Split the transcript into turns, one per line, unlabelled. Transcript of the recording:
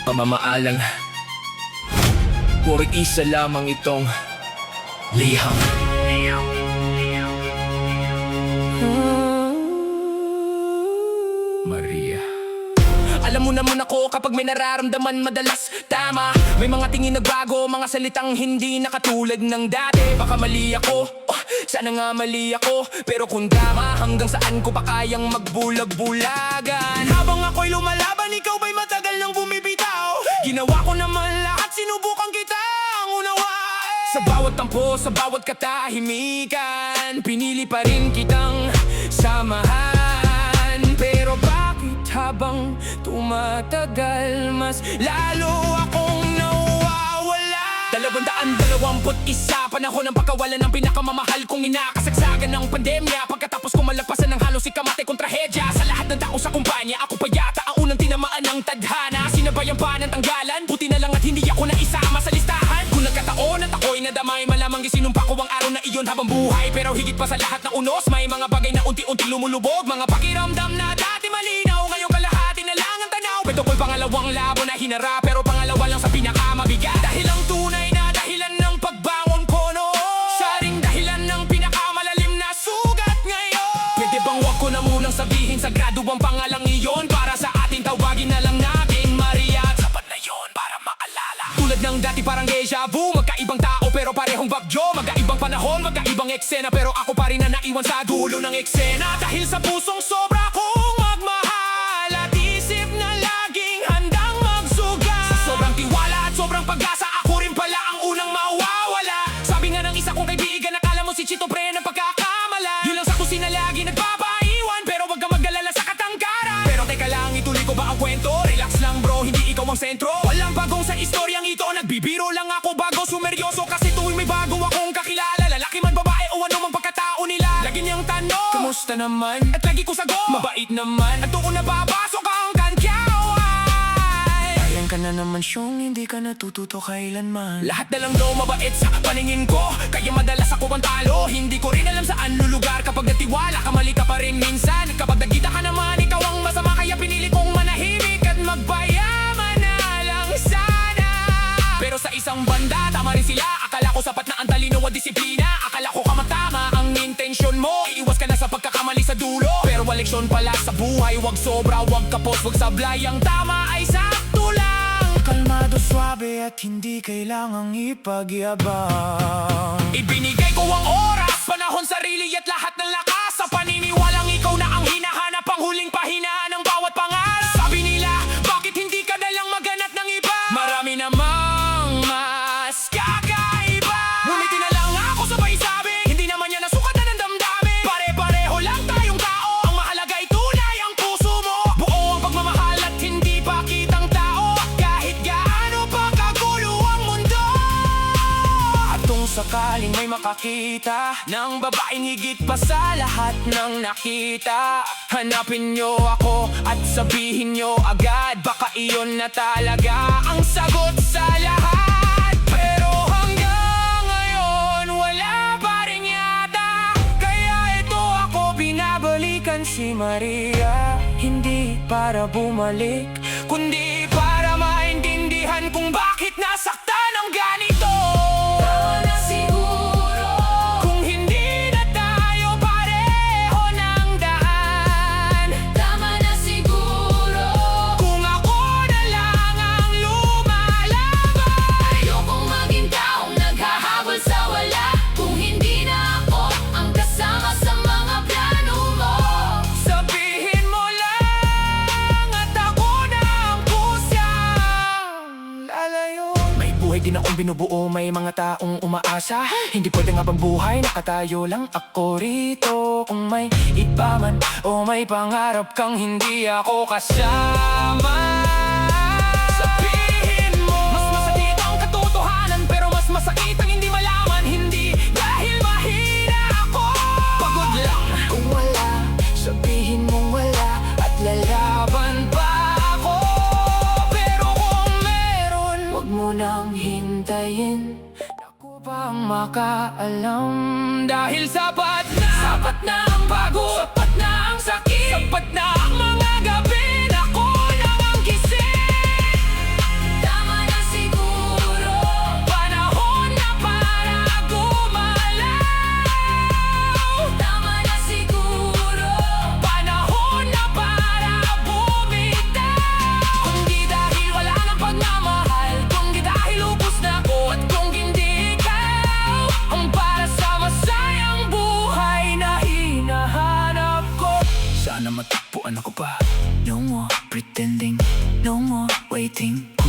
Pamamaalang puro isa lamang itong liham. Maria. Alam mo naman ako kapag may nararamdaman madalas tama. May mga tingin nagbago, mga salitang hindi na katulad ng dati. Baka mali ako, sana nga mali ako. Pero kung tama, hanggang saan ko pa kayang magbulag-bulagan? Habang ako'y lumalaban, ikaw ba'y matagal nang bumibitaw? Ginawa ko naman lahat, sinubukan kitang unawain. Sa bawat tampo, sa bawat katahimikan, pinili pa rin kitang samahan. Pero bakit habang tumatagal, mas lalo akong nawawala? 221, panahon ng pagkawalan ng pinakamamahal kong ina. Kasagsagan ng pandemya, pagkatapos ko malagpasan ng halos ikamatay kong trahedya. Sa lahat ng tao sa kumpanya, ako pa yata ang unang tinamaan ng tadhana. Sinabayan pa ng tanggalan, buti na lang at hindi ako naisama sa listahan. Kung nagkataon at ako'y nadamay, malamang isinumpa ko ang araw na iyon habang buhay. Pero higit pa sa lahat na unos, may mga bagay na unti-unti lumulubog. Mga pakiramdam na dati malinaw, ngayong kalahati na lang ang tanaw. Ito ko'y pangalawang labo na hinarap, pero pangalawa lang sa pinakamabigat. Dahil ang tunay na dahilan ng pagbangon ko noon, siya ring dahilan ng pinakamalalim na sugat ngayon. Pwede bang wag ko na munang sabihin sagrado ang pangalang iyon? Para sa atin tawagin na lang natin Maria. Sapat na yon para maalala. Tulad ng dati parang deja vu, magkaibang tao pero parehong bagyo. Magkaibang panahon, magkaibang eksena, pero ako pa rin na naiwan sa dulo ng eksena. Dahil sa pusong sobra kong magmahal at isip na laging handang magsugat. Sa sobrang tiwala at sobrang pag-asa, ako rin pala ang unang mawawala. Sabi nga ng isa kong kaibigan, nakala mo si Chito pre ng pagkakamala. Yun lang sa kusina lagi nagpapaiwan, pero wag kang mag-alala sa katangkaran. Pero teka lang, ituloy ko ba ang kwento? Relax lang bro, hindi ikaw ang sentro. Walang bagong sa istoryang ito, nagbibiro lang ako bago sumeryoso. Kasi tuwing may bago akong kakilala, lalaki man babae o ano mang pagkatao nila, lagi niyang tanong, kamusta naman? At lagi ko sagot, mabait naman. At doon nababasok ang kankyawan. Ayan ka na naman siyong hindi ka natututo kailanman. Lahat na lang daw mabait sa paningin ko, kaya madalas ako ang talo. Hindi ko rin alam saan lulugar kapag natiwala ka, mali ka pa rin minsan. Kapag nagkita ka naman, ikaw ang masama, kaya pinili kong manahimik at magpayaman na lang sana. Pero sa isang banda, tama rin sila. Akala ko sapat na ang talino at disiplina. Akala ko kamatama ang intensyon mo, iiwas ka na sa pagkakamali sa dulo. Pero leksyon pala sa buhay, wag sobra, wag kapos, wag sablay. Ang tama ay sakto lang, kalmado, swabe at hindi kailangang ipagyabang. Ibinigay ko ang oras, panahon, sarili at lahat ng lakas sa paniniwalang ikaw na ang hinahanap, ang huling pahinaan ng bawat pangarap. Sabi nila, bakit hindi ka nalang maganap ng iba? Marami namang mas kakaiba. Ngumiti na lang ako sabay sabi, hindi naman yan nasukat na ng damdamin. Pare-pareho lang tayong tao, ang mahalaga ay tunay ang puso mo. Buo ang pagmamahal at hindi pa kitang tao, kahit gaano pa kagulo ang mundo. At kung sakaling may makakita ng babaeng higit pa sa lahat ng nakita, hanapin nyo ako at sabihin nyo agad, baka iyon na talaga ang sagot sa lahat. Pero hanggang ngayon wala pa rin yata, kaya ito ako binabalikan si Maria. Hindi para bumalik, kundi para maintindihan kung bakit nasaktan ng ganito. Tama na siguro kung hindi na tayo pareho ng daan. Tama na siguro kung ako na lang ang lumalaban. Ayokong maging taong naghahabol sa wala, kung hindi na ako ang kasama sa mga plano mo. Sabihin mo lang at ako na ang kusang lalayo. May buhay din akong binubuo, may mga taong umaasa. Hindi pwede nga bang buhay nakatayo lang ako rito? Kung may iba man o may pangarap kang hindi ako kasama, sabihin mo. Mas masakit ang katotohanan, pero mas masakit ang hindi malaman. Hindi dahil mahina ako, pagod lang. Kung wala, sabihin mong wala at lalaban pa ako. Pero kung meron, wag mo nang hintayin, ako pa ang makaalam. Dahil sapat na ang pagod, sapat na ang sakit, sapat na ang mga gabi na ko
pretending, no more waiting.